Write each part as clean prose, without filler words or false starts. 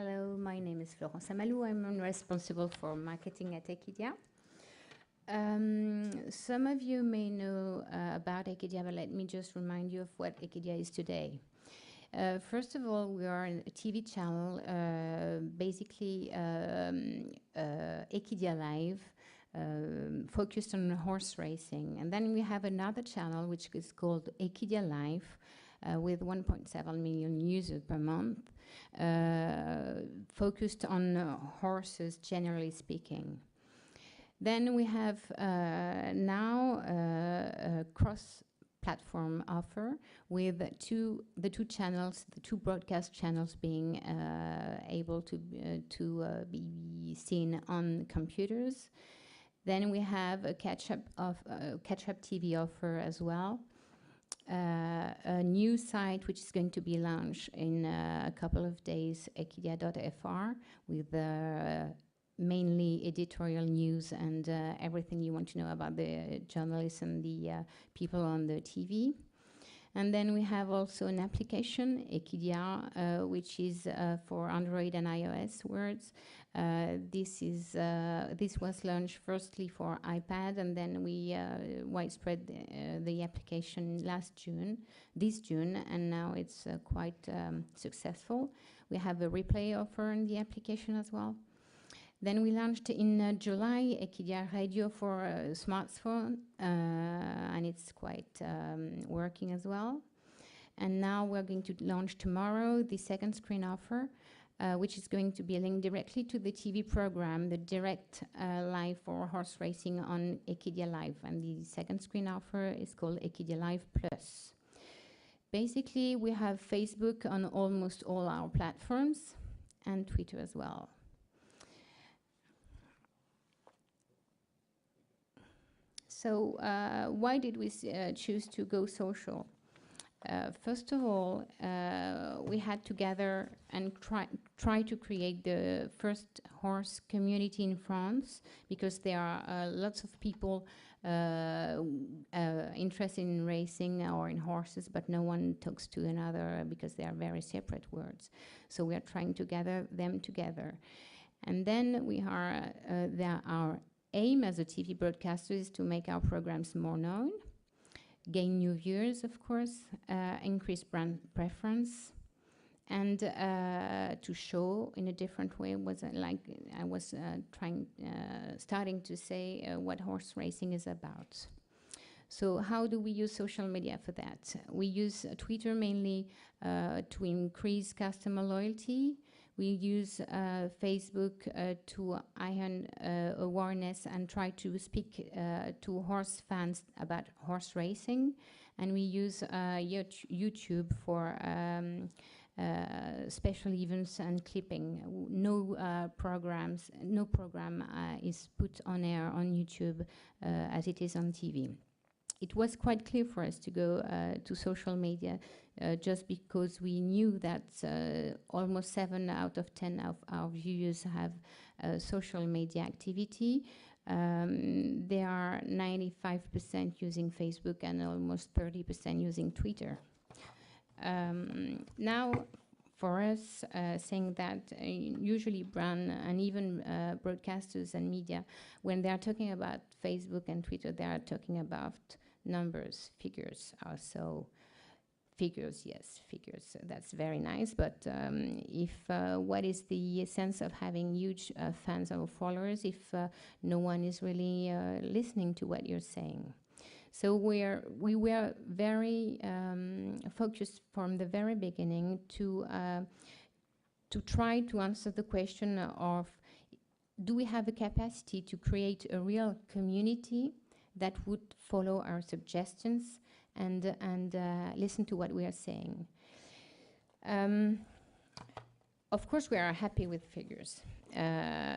Hello, my name is Florence Amalou. I'm responsible for marketing at Equidia. Some of you may know about Equidia, but let me just remind you of what Equidia is today. First of all, we are a TV channel, basically Equidia Live, focused on horse racing. And then we have another channel which is called Equidia Live, with 1.7 million users per month, focused on horses, generally speaking. Then we have now a cross-platform offer with the two channels, the two broadcast channels being able to be seen on computers. Then we have a catch-up TV offer as well. A new site which is going to be launched in a couple of days, equidia.fr, with mainly editorial news and everything you want to know about the journalists and the people on the TV. And then we have also an application, Equidia, which is for Android and iOS words. This was launched firstly for iPad, and then we widespread the application this June, and now it's quite successful. We have a replay offer in the application as well. Then we launched in July Equidia Radio for a smartphone, and it's quite working as well. And now we're going to launch tomorrow the second screen offer, which is going to be linked directly to the TV program, the direct live for horse racing on Equidia Live. And the second screen offer is called Equidia Live Plus. Basically, we have Facebook on almost all our platforms and Twitter as well. So why did we choose to go social? First of all, we had to gather and try to create the first horse community in France, because there are lots of people interested in racing or in horses, but no one talks to another because they are very separate words. So we are trying to gather them together. And then our aim as a TV broadcaster is to make our programs more known, gain new viewers, of course, increase brand preference, and to show in a different way starting to say what horse racing is about. So how do we use social media for that? We use Twitter mainly to increase customer loyalty. We use Facebook to heighten awareness and try to speak to horse fans about horse racing. And we use YouTube for special events and clipping. No program is put on air on YouTube as it is on TV. It was quite clear for us to go to social media just because we knew that almost 7 out of 10 of our viewers have social media activity. They are 95% using Facebook and almost 30% using Twitter. Now, for us, saying that usually brand and even broadcasters and media, when they are talking about Facebook and Twitter, they are talking about numbers, figures. Also, figures, yes, figures. That's very nice. But what is the sense of having huge fans or followers if no one is really listening to what you're saying? So we were very focused from the very beginning to try to answer the question of, do we have the capacity to create a real community that would follow our suggestions and listen to what we are saying? Of course, we are happy with figures.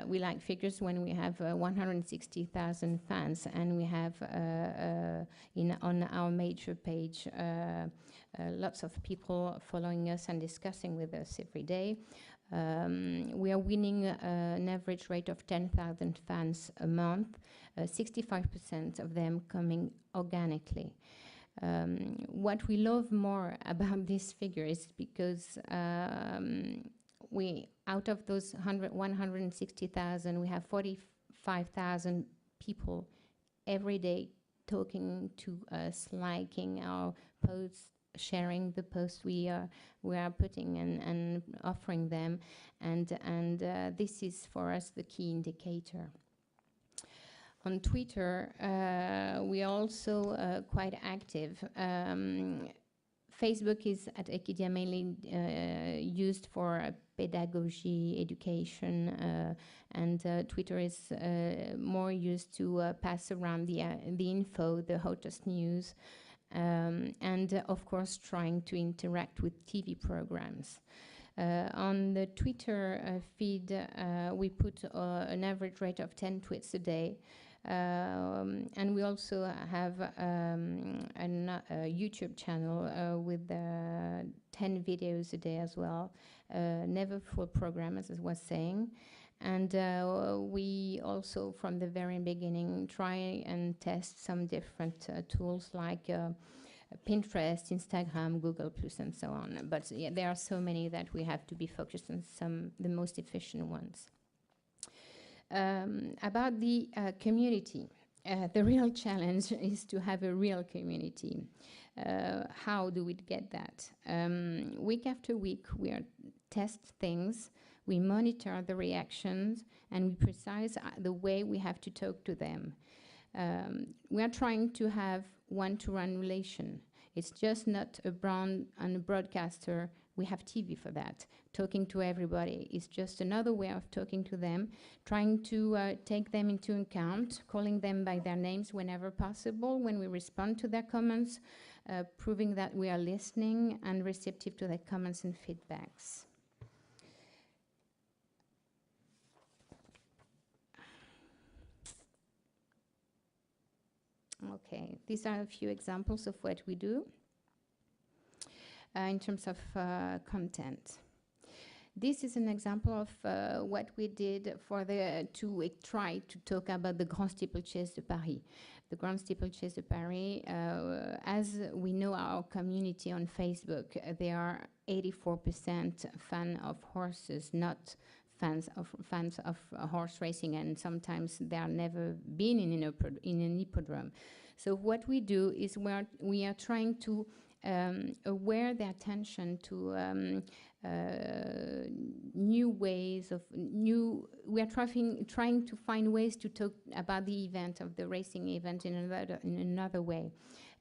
We like figures when we have 160,000 fans, and we have on our major page lots of people following us and discussing with us every day. We are winning an average rate of 10,000 fans a month, 65% of them coming organically. What we love more about this figure is because we out of those 160,000, we have 45,000 people every day talking to us, liking our posts, sharing the posts we are putting and offering them, and this is for us the key indicator. On Twitter, we are also quite active. Facebook is at Equidia mainly used for pedagogy, education, and Twitter is more used to pass around the info, the hottest news, and of course trying to interact with TV programs. On the Twitter feed, we put an average rate of 10 tweets a day. And we also have a YouTube channel with 10 videos a day as well. Never full program, as I was saying. And we also, from the very beginning, try and test some different tools like Pinterest, Instagram, Google+, and so on. But yeah, there are so many that we have to be focused on the most efficient ones. About the community, the real challenge is to have a real community. How do we get that? Week after week, we test things, we monitor the reactions, and we precise the way we have to talk to them. We are trying to have one-to-one relation. It's just not a brand and a broadcaster. We have TV for that. Talking to everybody is just another way of talking to them, trying to take them into account, calling them by their names whenever possible when we respond to their comments, proving that we are listening and receptive to their comments and feedbacks. Okay, these are a few examples of what we do in terms of content. This is an example of what we did for to try to talk about the Grand Steeplechase de Paris. The Grand Steeplechase de Paris, as we know our community on Facebook, they are 84% fan of horses, not fans of horse racing, and sometimes they are never been in an hippodrome. So what we do is we are trying to aware their attention to new ways of we are trying to find ways to talk about the event of the racing event in another way.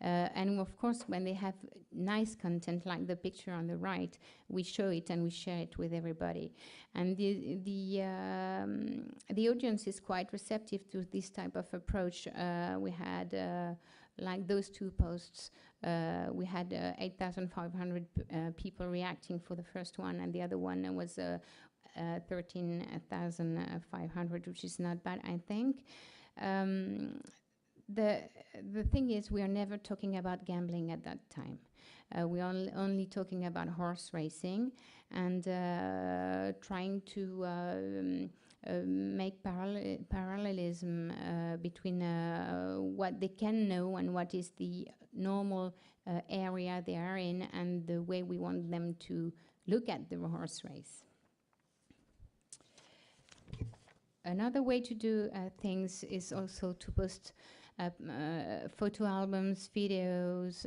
And of course, when they have nice content like the picture on the right, we show it and we share it with everybody. And the audience is quite receptive to this type of approach. We had like those two posts, we had 8,500 people reacting for the first one, and the other one was 13,500, which is not bad, I think. The thing is, we are never talking about gambling at that time. We are only talking about horse racing and trying to make parallelism between what they can know and what is the normal area they are in and the way we want them to look at the horse race. Another way to do things is also to post photo albums, videos,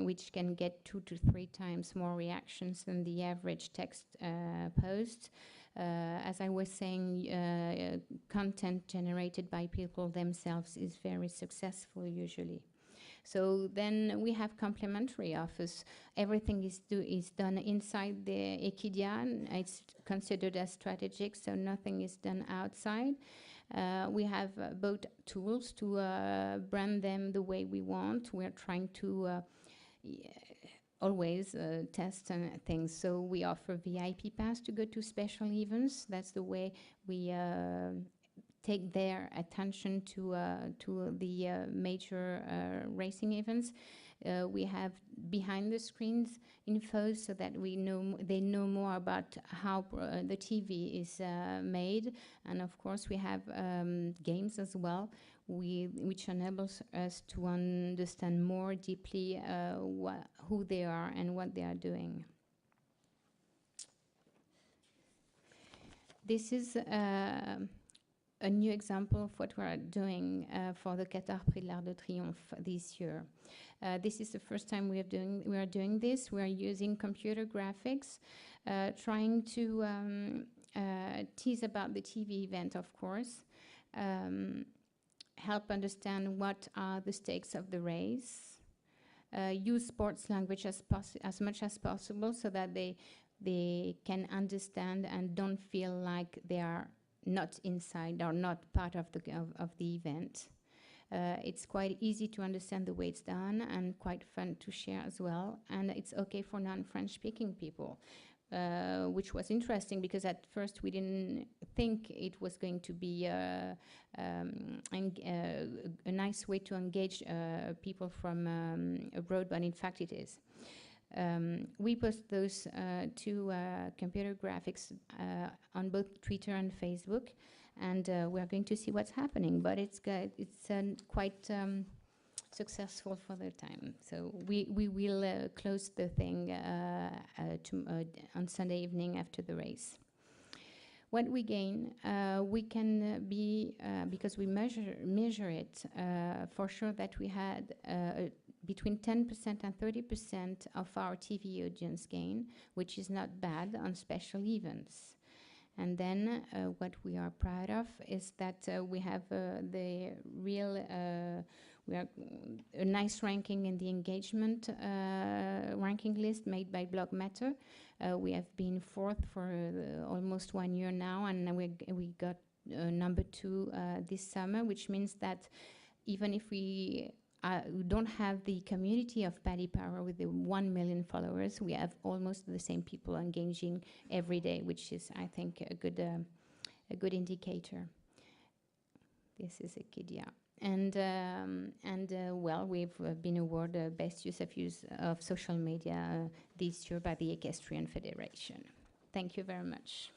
which can get 2 to 3 times more reactions than the average text post. As I was saying, content generated by people themselves is very successful usually. So then we have complementary offers. Everything is done inside the Equidia. It's considered as strategic, so nothing is done outside. We have both tools to brand them the way we want. We're trying to always test things. So we offer VIP pass to go to special events. That's the way we take their attention to the major racing events. We have behind the screens info so that they know more about how the TV is made, and of course we have games as well, which enables us to understand more deeply who they are and what they are doing. This is a new example of what we are doing for the Qatar Prix de l'Arc de Triomphe this year. This is the first time we are doing this. We are using computer graphics, trying to tease about the TV event, of course, help understand what are the stakes of the race, use sports language as much as possible so that they can understand and don't feel like they are not inside or not part of the event. It's quite easy to understand the way it's done and quite fun to share as well. And it's okay for non-French speaking people, which was interesting because at first we didn't think it was going to be a nice way to engage people from abroad, but in fact it is. We post those two computer graphics on both Twitter and Facebook, and we're going to see what's happening. But it's quite successful for the time. So we will close the thing on Sunday evening after the race. What we gain, we can be, because we measure it, for sure that we had between 10% and 30% of our TV audience gain, which is not bad on special events. And then what we are proud of is that we have the real, we are a nice ranking in the engagement ranking list made by Blog Matter. We have been 4th for almost 1 year now, and we got number 2 this summer, which means that even if we don't have the community of Paddy Power with the 1 million followers, we have almost the same people engaging every day, which is, I think, a good indicator. This is Equidia. And well, we've been awarded best use of social media this year by the Equestrian Federation. Thank you very much.